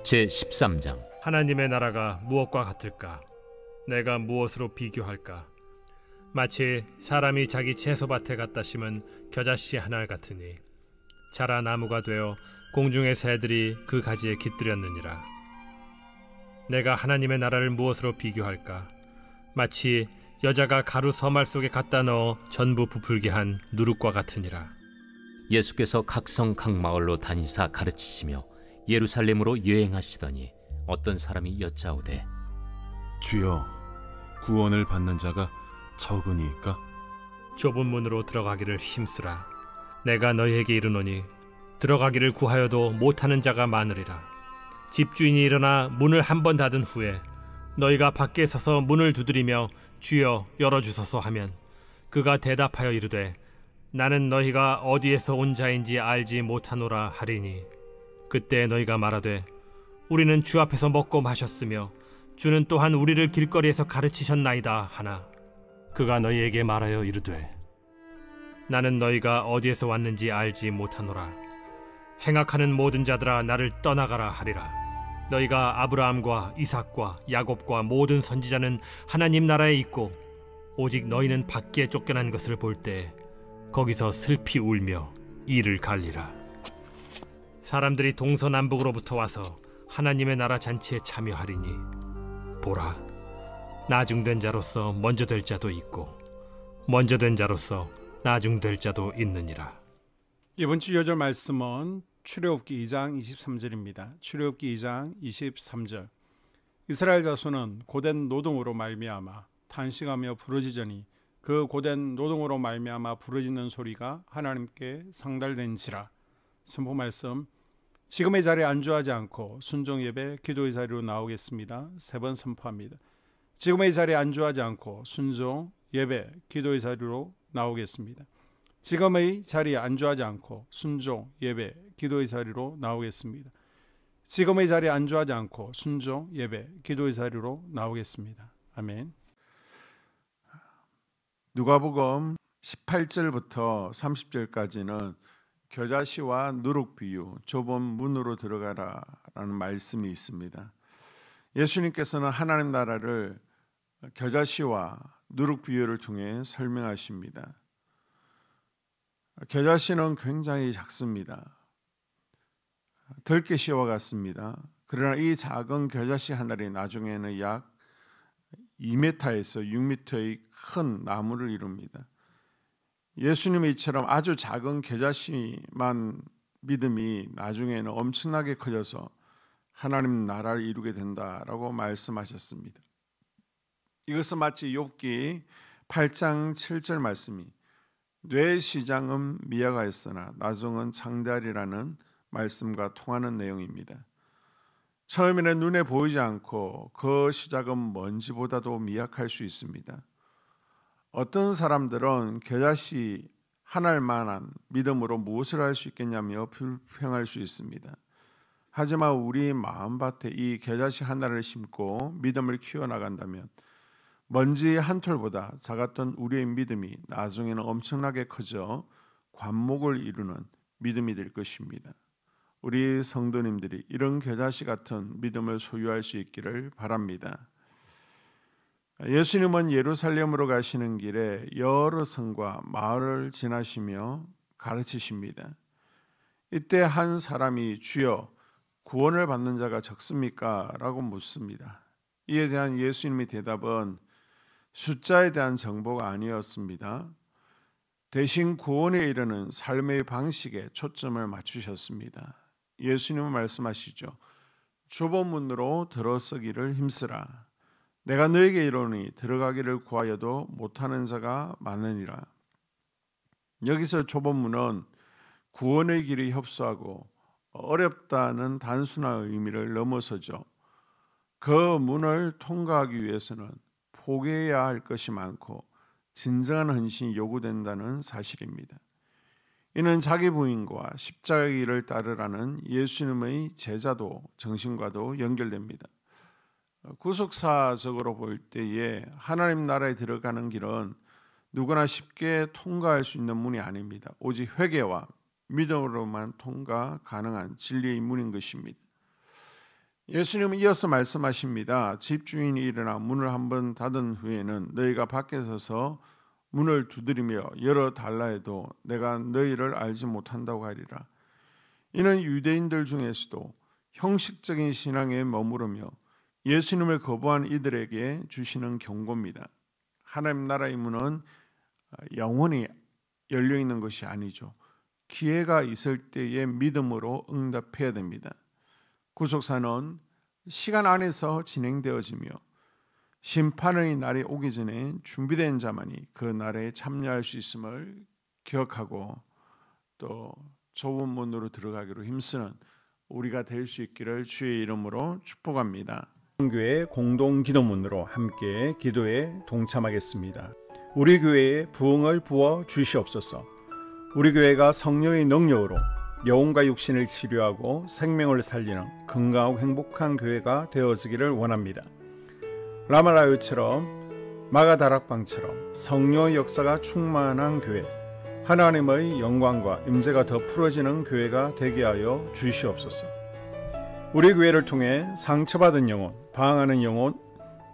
제13장. 하나님의 나라가 무엇과 같을까? 내가 무엇으로 비교할까? 마치 사람이 자기 채소밭에 갖다 심은 겨자씨 한 알 같으니 자라 나무가 되어 공중의 새들이 그 가지에 깃들였느니라. 내가 하나님의 나라를 무엇으로 비교할까? 마치 여자가 가루 서말 속에 갖다 넣어 전부 부풀게 한 누룩과 같으니라. 예수께서 각 성 각 마을로 다니사 가르치시며 예루살렘으로 여행하시더니 어떤 사람이 여짜오되, 주여, 구원을 받는 자가 적으니까? 좁은 문으로 들어가기를 힘쓰라. 내가 너희에게 이르노니 들어가기를 구하여도 못하는 자가 많으리라. 집주인이 일어나 문을 한 번 닫은 후에 너희가 밖에 서서 문을 두드리며 주여 열어주소서 하면 그가 대답하여 이르되, 나는 너희가 어디에서 온 자인지 알지 못하노라 하리니, 그때 너희가 말하되 우리는 주 앞에서 먹고 마셨으며 주는 또한 우리를 길거리에서 가르치셨나이다 하나, 그가 너희에게 말하여 이르되, 나는 너희가 어디에서 왔는지 알지 못하노라. 행악하는 모든 자들아 나를 떠나가라 하리라. 너희가 아브라함과 이삭과 야곱과 모든 선지자는 하나님 나라에 있고 오직 너희는 밖에 쫓겨난 것을 볼 때 거기서 슬피 울며 이를 갈리라. 사람들이 동서남북으로부터 와서 하나님의 나라 잔치에 참여하리니 보라, 나중된 자로서 먼저 될 자도 있고 먼저 된 자로서 나중될 자도 있느니라. 이번 주 요절 말씀은 출애굽기 2장 23절입니다. 출애굽기 2장 23절. 이스라엘 자손은 고된 노동으로 말미암아 탄식하며 부르짖으니 그 고된 노동으로 말미암아 부르짖는 소리가 하나님께 상달된지라. 선포 말씀. 지금의 자리에 안주하지 않고 순종 예배 기도의 자리로 나오겠습니다. 세 번 선포합니다. 지금의 자리에 안주하지 않고 순종 예배 기도의 자리로 나오겠습니다. 지금의 자리에 안주하지 않고 순종 예배 기도의 자리로 나오겠습니다. 지금의 자리에 안주하지 않고 순종 예배 기도의 자리로 나오겠습니다. 아멘. 누가복음 18절부터 30절까지는 겨자씨와 누룩 비유, 좁은 문으로 들어가라라는 말씀이 있습니다. 예수님께서는 하나님 나라를 겨자씨와 누룩 비유를 통해 설명하십니다. 겨자씨는 굉장히 작습니다. 들깨씨와 같습니다. 그러나 이 작은 겨자씨 한 알이 나중에는 약 2m에서 6m의 큰 나무를 이룹니다. 예수님의 이처럼 아주 작은 겨자씨만 믿음이 나중에는 엄청나게 커져서 하나님 나라를 이루게 된다라고 말씀하셨습니다. 이것은 마치 욥기 8장 7절 말씀이 뇌 시장은 미약하였으나 나중은 창대하리라는 말씀과 통하는 내용입니다. 처음에는 눈에 보이지 않고 그 시작은 먼지보다도 미약할 수 있습니다. 어떤 사람들은 겨자씨 한 알만한 믿음으로 무엇을 할 수 있겠냐며 불평할 수 있습니다. 하지만 우리 마음밭에 이 겨자씨 한 알을 심고 믿음을 키워나간다면 먼지 한 톨보다 작았던 우리의 믿음이 나중에는 엄청나게 커져 관목을 이루는 믿음이 될 것입니다. 우리 성도님들이 이런 겨자씨 같은 믿음을 소유할 수 있기를 바랍니다. 예수님은 예루살렘으로 가시는 길에 여러 성과 마을을 지나시며 가르치십니다. 이때 한 사람이 주여, 구원을 받는 자가 적습니까? 라고 묻습니다. 이에 대한 예수님의 대답은 숫자에 대한 정보가 아니었습니다. 대신 구원에 이르는 삶의 방식에 초점을 맞추셨습니다. 예수님은 말씀하시죠. 좁은 문으로 들어서기를 힘쓰라. 내가 너에게 이르노니 들어가기를 구하여도 못하는 자가 많으니라. 여기서 좁은 문은 구원의 길이 협소하고 어렵다는 단순한 의미를 넘어서죠. 그 문을 통과하기 위해서는 포기해야 할 것이 많고 진정한 헌신이 요구된다는 사실입니다. 이는 자기 부인과 십자가의 길을 따르라는 예수님의 제자도 정신과도 연결됩니다. 구속사적으로 볼 때에 하나님 나라에 들어가는 길은 누구나 쉽게 통과할 수 있는 문이 아닙니다. 오직 회개와 믿음으로만 통과 가능한 진리의 문인 것입니다. 예수님은 이어서 말씀하십니다. 집주인이 일어나 문을 한번 닫은 후에는 너희가 밖에 서서 문을 두드리며 열어 달라 해도 내가 너희를 알지 못한다고 하리라. 이는 유대인들 중에서도 형식적인 신앙에 머무르며 예수님을 거부한 이들에게 주시는 경고입니다. 하나님 나라의 문은 영원히 열려 있는 것이 아니죠. 기회가 있을 때에 믿음으로 응답해야 됩니다. 구속사는 시간 안에서 진행되어지며 심판의 날이 오기 전에 준비된 자만이 그 날에 참여할 수 있음을 기억하고 또 좁은 문으로 들어가기로 힘쓰는 우리가 될 수 있기를 주의 이름으로 축복합니다. 교회 공동 기도문으로 함께 기도에 동참하겠습니다. 우리 교회에 부흥을 부어 주시옵소서. 우리 교회가 성령의 능력으로 영혼과 육신을 치료하고 생명을 살리는 건강하고 행복한 교회가 되어지기를 원합니다. 라말라요처럼 마가다락방처럼 성령의 역사가 충만한 교회, 하나님의 영광과 임재가 더 풀어지는 교회가 되게 하여 주시옵소서. 우리 교회를 통해 상처받은 영혼, 방황하는 영혼,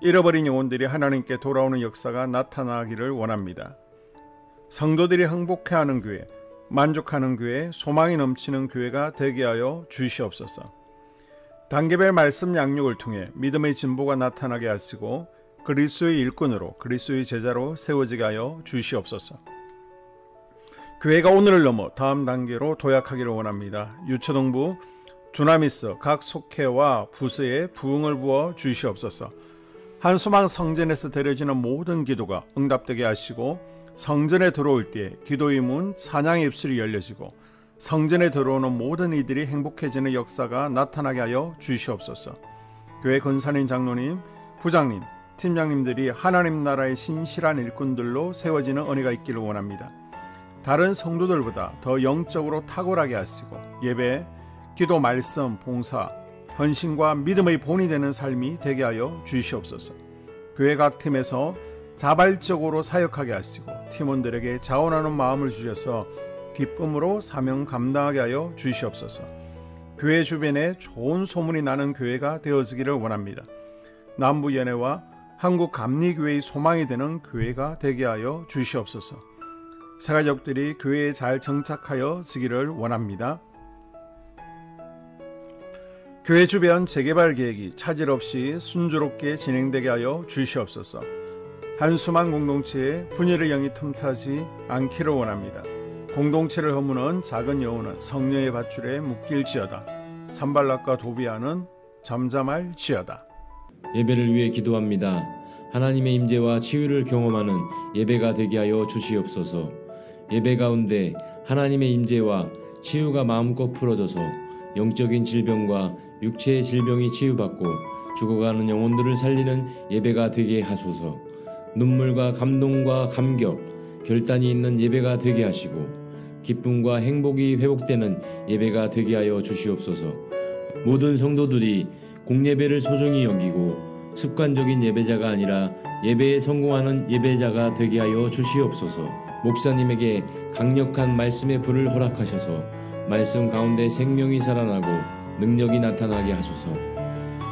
잃어버린 영혼들이 하나님께 돌아오는 역사가 나타나기를 원합니다. 성도들이 행복해하는 교회, 만족하는 교회, 소망이 넘치는 교회가 되게 하여 주시옵소서. 단계별 말씀 양육을 통해 믿음의 진보가 나타나게 하시고 그리스도의 일꾼으로 그리스도의 제자로 세워지게 하여 주시옵소서. 교회가 오늘을 넘어 다음 단계로 도약하기를 원합니다. 유초동부 주나미스 각 속회와 부서에 부흥을 부어 주시옵소서. 한소망 성전에서 드려지는 모든 기도가 응답되게 하시고 성전에 들어올 때 기도의 문, 찬양의 입술이 열려지고 성전에 들어오는 모든 이들이 행복해지는 역사가 나타나게 하여 주시옵소서. 교회 권사님, 장로님, 부장님, 팀장님들이 하나님 나라의 신실한 일꾼들로 세워지는 은혜가 있기를 원합니다. 다른 성도들보다 더 영적으로 탁월하게 하시고 예배, 기도, 말씀, 봉사, 헌신과 믿음의 본이 되는 삶이 되게 하여 주시옵소서. 교회 각 팀에서 자발적으로 사역하게 하시고 팀원들에게 자원하는 마음을 주셔서 기쁨으로 사명 감당하게 하여 주시옵소서. 교회 주변에 좋은 소문이 나는 교회가 되어지기를 원합니다. 남부연회와 한국감리교회의 소망이 되는 교회가 되게 하여 주시옵소서. 새가족들이 교회에 잘 정착하여 지기를 원합니다. 교회 주변 재개발 계획이 차질 없이 순조롭게 진행되게 하여 주시옵소서. 한수만 공동체에 분열의 영이 틈타지 않기를 원합니다. 공동체를 허무는 작은 여우는 성령의 밧줄에 묶일지어다. 산발락과 도비아는 잠잠할지어다. 예배를 위해 기도합니다. 하나님의 임재와 치유를 경험하는 예배가 되게 하여 주시옵소서. 예배 가운데 하나님의 임재와 치유가 마음껏 풀어져서 영적인 질병과 육체의 질병이 치유받고 죽어가는 영혼들을 살리는 예배가 되게 하소서. 눈물과 감동과 감격, 결단이 있는 예배가 되게 하시고 기쁨과 행복이 회복되는 예배가 되게 하여 주시옵소서. 모든 성도들이 공예배를 소중히 여기고 습관적인 예배자가 아니라 예배에 성공하는 예배자가 되게 하여 주시옵소서. 목사님에게 강력한 말씀의 불을 허락하셔서 말씀 가운데 생명이 살아나고 능력이 나타나게 하소서.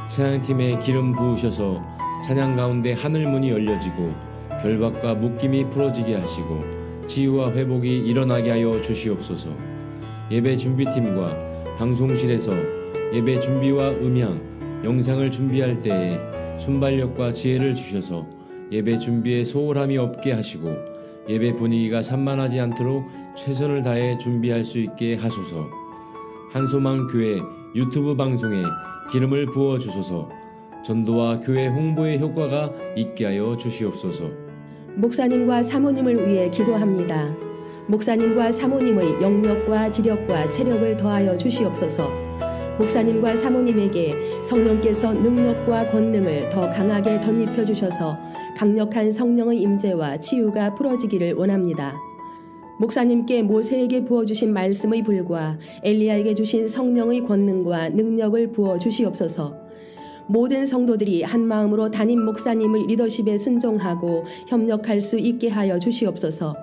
찬양팀에 기름 부으셔서 찬양 가운데 하늘문이 열려지고 결박과 묶임이 풀어지게 하시고 치유와 회복이 일어나게 하여 주시옵소서. 예배 준비팀과 방송실에서 예배 준비와 음향, 영상을 준비할 때에 순발력과 지혜를 주셔서 예배 준비에 소홀함이 없게 하시고 예배 분위기가 산만하지 않도록 최선을 다해 준비할 수 있게 하소서. 한소망 교회 유튜브 방송에 기름을 부어 주소서. 전도와 교회 홍보의 효과가 있게 하여 주시옵소서. 목사님과 사모님을 위해 기도합니다. 목사님과 사모님의 영력과 지력과 체력을 더하여 주시옵소서. 목사님과 사모님에게 성령께서 능력과 권능을 더 강하게 덧입혀 주셔서 강력한 성령의 임재와 치유가 풀어지기를 원합니다. 목사님께 모세에게 부어주신 말씀의 불과 엘리야에게 주신 성령의 권능과 능력을 부어 주시옵소서. 모든 성도들이 한마음으로 담임 목사님의 리더십에 순종하고 협력할 수 있게 하여 주시옵소서.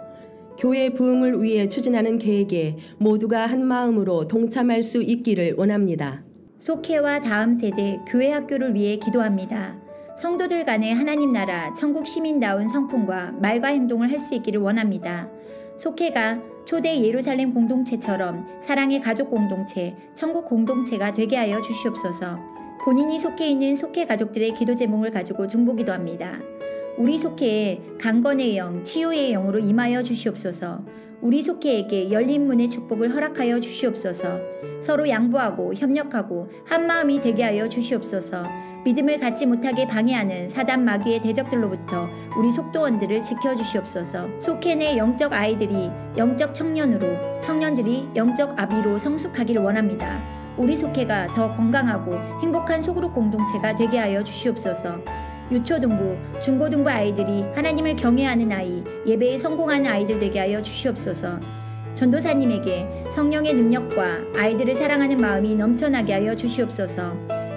교회 부흥을 위해 추진하는 계획에 모두가 한마음으로 동참할 수 있기를 원합니다. 속회와 다음 세대 교회 학교를 위해 기도합니다. 성도들 간의 하나님 나라 천국 시민다운 성품과 말과 행동을 할 수 있기를 원합니다. 속회가 초대 예루살렘 공동체처럼 사랑의 가족 공동체, 천국 공동체가 되게 하여 주시옵소서. 본인이 속해 있는 속회 가족들의 기도 제목을 가지고 중보기도합니다. 우리 속회에 강건의 영, 치유의 영으로 임하여 주시옵소서. 우리 속회에게 열린 문의 축복을 허락하여 주시옵소서. 서로 양보하고 협력하고 한마음이 되게 하여 주시옵소서. 믿음을 갖지 못하게 방해하는 사단 마귀의 대적들로부터 우리 속도원들을 지켜주시옵소서. 속회 내 영적 아이들이 영적 청년으로, 청년들이 영적 아비로 성숙하기를 원합니다. 우리 속회가 더 건강하고 행복한 소그룹 공동체가 되게 하여 주시옵소서. 유초등부, 중고등부 아이들이 하나님을 경외하는 아이, 예배에 성공하는 아이들 되게 하여 주시옵소서. 전도사님에게 성령의 능력과 아이들을 사랑하는 마음이 넘쳐나게 하여 주시옵소서.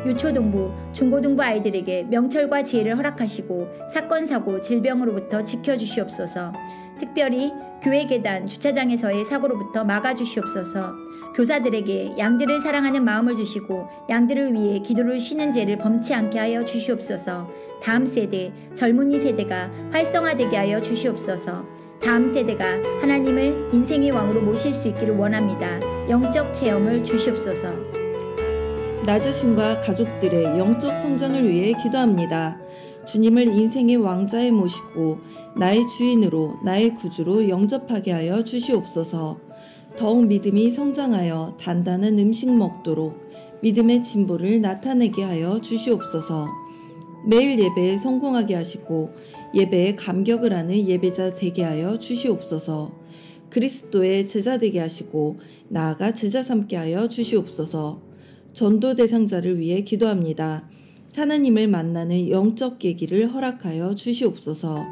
유초등부, 중고등부 아이들에게 명철과 지혜를 허락하시고 사건, 사고, 질병으로부터 지켜주시옵소서. 특별히 교회 계단, 주차장에서의 사고로부터 막아주시옵소서. 교사들에게 양들을 사랑하는 마음을 주시고 양들을 위해 기도를 쉬는 죄를 범치 않게 하여 주시옵소서. 다음 세대, 젊은이 세대가 활성화되게 하여 주시옵소서. 다음 세대가 하나님을 인생의 왕으로 모실 수 있기를 원합니다. 영적 체험을 주시옵소서. 나 자신과 가족들의 영적 성장을 위해 기도합니다. 주님을 인생의 왕자에 모시고 나의 주인으로, 나의 구주로 영접하게 하여 주시옵소서. 더욱 믿음이 성장하여 단단한 음식 먹도록 믿음의 진보를 나타내게 하여 주시옵소서. 매일 예배에 성공하게 하시고 예배에 감격을 하는 예배자 되게 하여 주시옵소서. 그리스도의 제자 되게 하시고 나아가 제자 삼게 하여 주시옵소서. 전도 대상자를 위해 기도합니다. 하나님을 만나는 영적 계기를 허락하여 주시옵소서.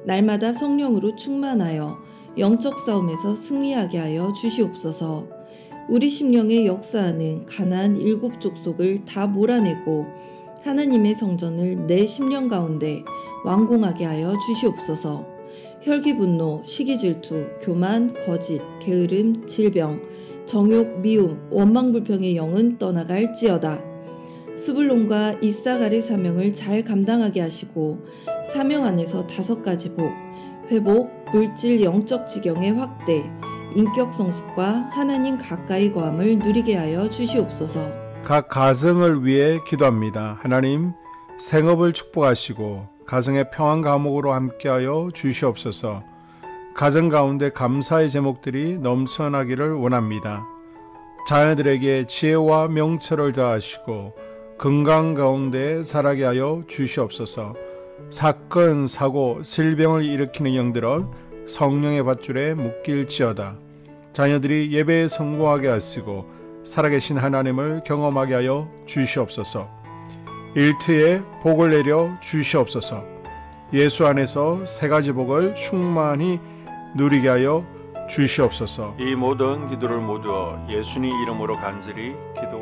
날마다 성령으로 충만하여 영적 싸움에서 승리하게 하여 주시옵소서. 우리 심령에 역사하는 가나안 7 족속을 다 몰아내고 하나님의 성전을 내 심령 가운데 완공하게 하여 주시옵소서. 혈기 분노, 시기 질투, 교만, 거짓, 게으름, 질병, 정욕, 미움, 원망 불평의 영은 떠나갈지어다. 스불론과 이사갈의 사명을 잘 감당하게 하시고 사명 안에서 5가지 복, 회복, 물질 영적 지경의 확대, 인격 성숙과 하나님 가까이 거함을 누리게 하여 주시옵소서. 각 가정을 위해 기도합니다. 하나님, 생업을 축복하시고 가정의 평안 감옥으로 함께하여 주시옵소서. 가정 가운데 감사의 제목들이 넘쳐나기를 원합니다. 자녀들에게 지혜와 명철을 더하시고 건강 가운데 자라게 하여 주시옵소서. 사건, 사고, 질병을 일으키는 영들은 성령의 밧줄에 묶일지어다. 자녀들이 예배에 성공하게 하시고 살아계신 하나님을 경험하게 하여 주시옵소서. 일터에 복을 내려 주시옵소서. 예수 안에서 3가지 복을 충만히 누리게 하여 주시옵소서. 이 모든 기도를 모두 예수님 이름으로 간절히 기도